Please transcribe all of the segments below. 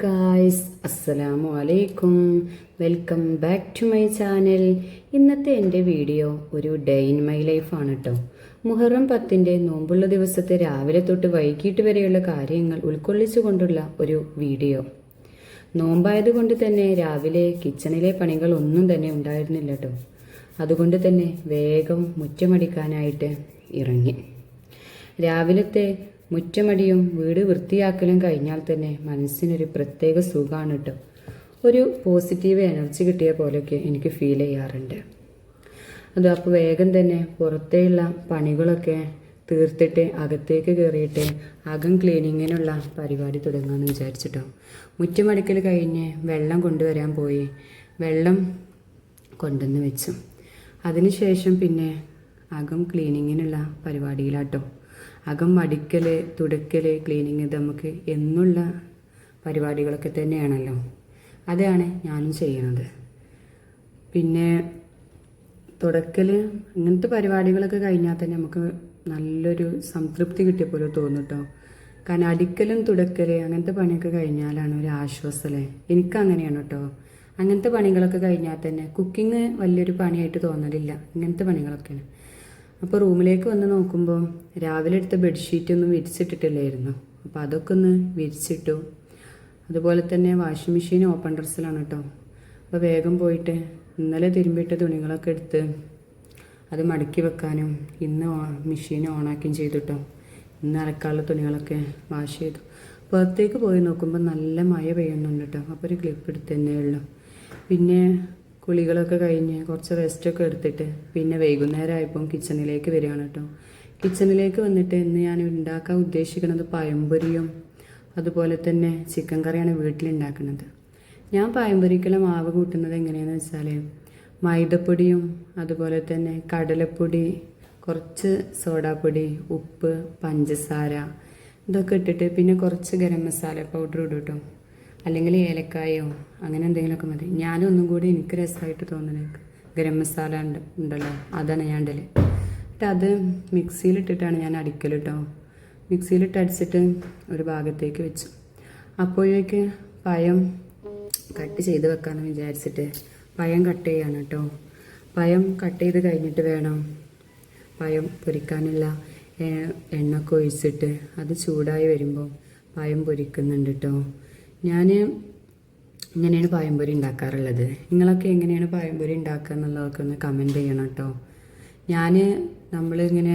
Guys, അസ്സലാമു അലൈക്കും. Welcome back to my channel. ഇന്നത്തെ എൻ്റെ വീഡിയോ ഒരു ഡേ ഇൻ മൈ ലൈഫാണ് കേട്ടോ. മുഹറം 10 നോമ്പുള്ള ദിവസത്തെ രാവിലെ തൊട്ട് വൈകിട്ട് വരെയുള്ള കാര്യങ്ങൾ ഉൾക്കൊള്ളിച്ചുകൊണ്ടുള്ള ഒരു വീഡിയോ. നോമ്പായതുകൊണ്ട് തന്നെ രാവിലെ കിച്ചണിലെ പണികൾ ഒന്നും തന്നെ ഉണ്ടായിരുന്നില്ല കേട്ടോ. അതുകൊണ്ട് തന്നെ വേഗം മുറ്റമടിക്കാനായിട്ട് ഇറങ്ങി. രാവിലത്തെ മുറ്റമടിയും വീട് വൃത്തിയാക്കലും കഴിഞ്ഞാൽ തന്നെ മനസ്സിനൊരു പ്രത്യേക സുഖമാണ് കേട്ടോ. ഒരു പോസിറ്റീവ് എനർജി കിട്ടിയ പോലെയൊക്കെ എനിക്ക് ഫീൽ ചെയ്യാറുണ്ട്. അപ്പോൾ വേഗം തന്നെ പുറത്തേയുള്ള പണികളൊക്കെ തീർത്തിട്ട് അകത്തേക്ക് കയറിയിട്ട് അകം ക്ലീനിങ്ങിനുള്ള പരിപാടി തുടങ്ങാമെന്ന് വിചാരിച്ചിട്ടോ. മുറ്റമടിക്കൽ കഴിഞ്ഞ് വെള്ളം കൊണ്ടുവരാൻ പോയി. വെള്ളം കൊണ്ടുവന്ന് വെച്ചു. അതിനുശേഷം പിന്നെ അകം ക്ലീനിങ്ങിനുള്ള പരിപാടിയിലാട്ടോ. അകം മടിക്കൽ, തുടക്കൽ, ക്ലീനിങ് ഇത് നമുക്ക് എന്നുള്ള പരിപാടികളൊക്കെ തന്നെയാണല്ലോ. അതാണ് ഞാനും ചെയ്യുന്നത്. പിന്നെ തുടക്കൽ അങ്ങനത്തെ പരിപാടികളൊക്കെ കഴിഞ്ഞാൽ തന്നെ നമുക്ക് നല്ലൊരു സംതൃപ്തി കിട്ടിയ പോലെ തോന്നും കേട്ടോ. കാരണം അടിക്കലും തുടക്കൽ അങ്ങനത്തെ പണിയൊക്കെ കഴിഞ്ഞാലാണ് ഒരു ആശ്വാസമല്ലേ. എനിക്കങ്ങനെയാണ് കേട്ടോ. അങ്ങനത്തെ പണികളൊക്കെ കഴിഞ്ഞാൽ തന്നെ കുക്കിംഗ് വലിയൊരു പണിയായിട്ട് തോന്നലില്ല. ഇങ്ങനത്തെ പണികളൊക്കെയാണ്. അപ്പോൾ റൂമിലേക്ക് വന്ന് നോക്കുമ്പോൾ രാവിലെ എടുത്ത ബെഡ്ഷീറ്റൊന്നും വിരിച്ചിട്ടിട്ടില്ലായിരുന്നു. അപ്പോൾ അതൊക്കെ ഒന്ന് വിരിച്ചിട്ടു. അതുപോലെ തന്നെ വാഷിംഗ് മെഷീൻ ഓപ്പൺ ഡ്രസ്സിലാണ് കേട്ടോ. അപ്പോൾ വേഗം പോയിട്ട് ഇന്നലെ തിരുമ്പിയിട്ട തുണികളൊക്കെ എടുത്ത് അത് മടക്കി വെക്കാനും ഇന്ന് മെഷീൻ ഓണാക്കുകയും ചെയ്തു കേട്ടോ. ഇന്ന് അലക്കാനുള്ള തുണികളൊക്കെ വാഷ് ചെയ്തു. പുറത്തേക്ക് പോയി നോക്കുമ്പോൾ നല്ല മഴ പെയ്യുന്നുണ്ട് കേട്ടോ. അപ്പോൾ ഒരു ക്ലിപ്പ് എടുത്ത് തന്നെ ഉള്ളു. പിന്നെ കുളികളൊക്കെ കഴിഞ്ഞ് കുറച്ച് റെസ്റ്റൊക്കെ എടുത്തിട്ട് പിന്നെ വൈകുന്നേരം ആയപ്പോൾ കിച്ചണിലേക്ക് വരികയാണ് കേട്ടോ. കിച്ചണിലേക്ക് വന്നിട്ട് ഇന്ന് ഞാൻ ഉണ്ടാക്കാൻ ഉദ്ദേശിക്കുന്നത് പഴംപൊരിയും അതുപോലെ തന്നെ ചിക്കൻ കറിയാണ് വീട്ടിലുണ്ടാക്കുന്നത്. ഞാൻ പഴംപൊരിക്കുള്ള മാവ് കൂട്ടുന്നത് എങ്ങനെയാണെന്ന് വെച്ചാൽ മൈദപ്പൊടിയും അതുപോലെ തന്നെ കടലപ്പൊടി, കുറച്ച് സോഡാപ്പൊടി, ഉപ്പ്, പഞ്ചസാര ഇതൊക്കെ ഇട്ടിട്ട് പിന്നെ കുറച്ച് ഗരം മസാല പൗഡർ ഇടും കേട്ടോ. അല്ലെങ്കിൽ ഏലക്കായോ അങ്ങനെ എന്തെങ്കിലുമൊക്കെ മതി. ഞാനൊന്നും കൂടി എനിക്ക് രസമായിട്ട് തോന്നുന്നത് ഗരം മസാല ഉണ്ടല്ലോ, അതാണ് ഞാൻ ഇടൽ. എന്നിട്ട് അത് മിക്സിയിലിട്ടിട്ടാണ് ഞാൻ അടിക്കൽ കേട്ടോ. മിക്സിയിലിട്ട് അടിച്ചിട്ട് ഒരു ഭാഗത്തേക്ക് വെച്ചു. അപ്പോഴേക്ക് പഴം കട്ട് ചെയ്ത് വെക്കാമെന്ന് വിചാരിച്ചിട്ട് പഴം കട്ട് ചെയ്യാണ് കേട്ടോ. പഴം കട്ട് ചെയ്ത് കഴിഞ്ഞിട്ട് വേണം പഴം പൊരിക്കാനുള്ള എണ്ണയൊക്കെ ഒഴിച്ചിട്ട് അത് ചൂടായി വരുമ്പോൾ പഴം പൊരിക്കുന്നുണ്ട് കേട്ടോ. ഞാൻ ഇങ്ങനെയാണ് പഴംപൊരി ഉണ്ടാക്കാറുള്ളത്. നിങ്ങളൊക്കെ എങ്ങനെയാണ് പഴംപൊരി ഉണ്ടാക്കുക എന്നുള്ളതൊക്കെ ഒന്ന് കമൻറ്റ് ചെയ്യണം കേട്ടോ. നമ്മളിങ്ങനെ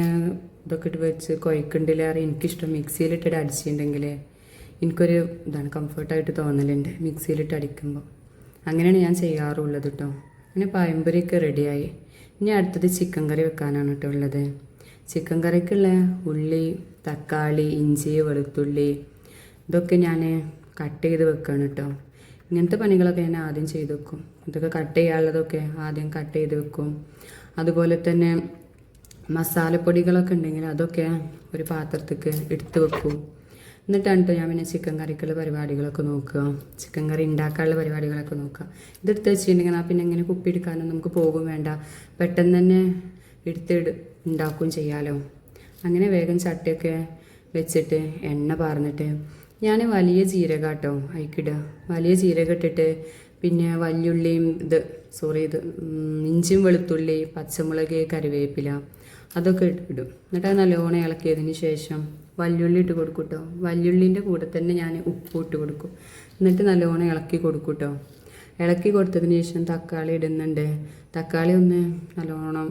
ഇതൊക്കെ ഇട്ട് വെച്ച് കുഴക്കണ്ടില്ലാറ് എനിക്കിഷ്ടം മിക്സിയിലിട്ടിട്ട് അടിച്ചിട്ടുണ്ടെങ്കിൽ എനിക്കൊരു ഇതാണ് കംഫർട്ടായിട്ട് തോന്നലുണ്ട് മിക്സിയിലിട്ട് അടിക്കുമ്പോൾ. അങ്ങനെയാണ് ഞാൻ ചെയ്യാറുള്ളത് കേട്ടോ. അങ്ങനെ പഴംപൊരിയൊക്കെ റെഡിയായി. ഇനി അടുത്തത് ചിക്കൻ കറി വെക്കാനാണ് കേട്ടോ ഉള്ളത്. ചിക്കൻ കറിക്കുള്ള ഉള്ളി, തക്കാളി, ഇഞ്ചി, വെളുത്തുള്ളി ഇതൊക്കെ ഞാൻ കട്ട് ചെയ്ത് വെക്കുകയാണ് കേട്ടോ. ഇങ്ങനത്തെ പണികളൊക്കെ ഞാൻ ആദ്യം ചെയ്ത് വെക്കും. ഇതൊക്കെ കട്ട് ചെയ്യാനുള്ളതൊക്കെ ആദ്യം കട്ട് ചെയ്ത് വെക്കും. അതുപോലെ തന്നെ മസാലപ്പൊടികളൊക്കെ ഉണ്ടെങ്കിൽ അതൊക്കെ ഒരു പാത്രത്തേക്ക് എടുത്ത് വെക്കും. എന്നിട്ടാണ് കേട്ടോ ഞാൻ പിന്നെ ചിക്കൻ കറിക്കുള്ള പരിപാടികളൊക്കെ നോക്കുക, ചിക്കൻ കറി ഉണ്ടാക്കാനുള്ള പരിപാടികളൊക്കെ നോക്കുക. ഇതെടുത്ത് വെച്ചിട്ടുണ്ടെങ്കിൽ പിന്നെ ഇങ്ങനെ കുപ്പി എടുക്കാനും നമുക്ക് പോകും വേണ്ട, പെട്ടെന്ന് തന്നെ ഉണ്ടാക്കുകയും ചെയ്യാമല്ലോ. അങ്ങനെ വേഗം ചട്ടിയൊക്കെ വെച്ചിട്ട് എണ്ണ പാർന്നിട്ട് ഞാൻ വലിയ ജീരകം കേട്ടോ അതിക്കിടുക. വലിയ ജീരകം ഇട്ടിട്ട് പിന്നെ വല്യുള്ളിയും ഇഞ്ചിയും വെളുത്തുള്ളി, പച്ചമുളക്, കറിവേപ്പില അതൊക്കെ ഇടും. എന്നിട്ട് അത് നല്ലോണം ഇളക്കിയതിന് ശേഷം വല്യുള്ളി ഇട്ട് കൊടുക്കും കേട്ടോ. വല്യുള്ളിൻ്റെ കൂടെ തന്നെ ഞാൻ ഉപ്പ് ഇട്ട് കൊടുക്കും. എന്നിട്ട് നല്ലോണം ഇളക്കി കൊടുക്കും കേട്ടോ. ഇളക്കി കൊടുത്തതിന് ശേഷം തക്കാളി ഇടുന്നുണ്ട്. തക്കാളി ഒന്ന് നല്ലോണം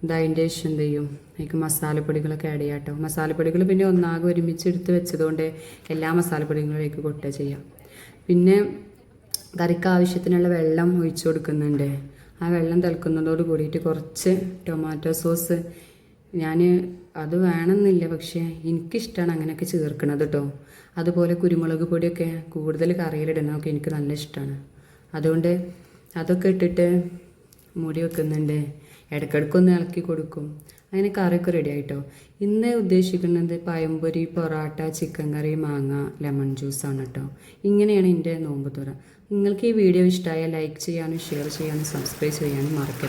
ഇതതിൻ്റെ ശേഷം എന്ത് ചെയ്യും, എനിക്ക് മസാലപ്പൊടികളൊക്കെ ആഡ് ചെയ്യാം കേട്ടോ. മസാലപ്പൊടികൾ പിന്നെ ഒന്നാകെ ഒരുമിച്ച് എടുത്ത് വെച്ചതുകൊണ്ട് എല്ലാ മസാലപ്പൊടികളും അതിലേക്ക് കൊട്ടുക ചെയ്യാം. പിന്നെ കറിക്ക് ആവശ്യത്തിനുള്ള വെള്ളം ഒഴിച്ചു കൊടുക്കുന്നുണ്ട്. ആ വെള്ളം തിളക്കുന്നതോട് കൂടിയിട്ട് കുറച്ച് ടൊമാറ്റോ സോസ് അത് വേണമെന്നില്ല, പക്ഷേ എനിക്കിഷ്ടമാണ് അങ്ങനെയൊക്കെ ചേർക്കണത് കേട്ടോ. അതുപോലെ കുരുമുളക് പൊടിയൊക്കെ കൂടുതൽ കറിയിലിടുന്നതൊക്കെ എനിക്ക് നല്ല ഇഷ്ടമാണ്. അതുകൊണ്ട് അതൊക്കെ ഇട്ടിട്ട് മൂടി വെക്കുന്നുണ്ട്. ഇടയ്ക്കിടയ്ക്കൊന്ന് ഇളക്കി കൊടുക്കും. അങ്ങനെ കറിയൊക്കെ റെഡി ആയിട്ടോ. ഇന്ന് ഉദ്ദേശിക്കുന്നത് പഴംപൊരി, പൊറാട്ട, ചിക്കൻ കറി, മാങ്ങ, ലെമൺ ജ്യൂസാണ് കേട്ടോ. ഇങ്ങനെയാണ് എൻ്റെ നോമ്പ് തുറ. നിങ്ങൾക്ക് ഈ വീഡിയോ ഇഷ്ടമായാൽ ലൈക്ക് ചെയ്യാനും ഷെയർ ചെയ്യാനും സബ്സ്ക്രൈബ് ചെയ്യാനും മറക്കരുത്.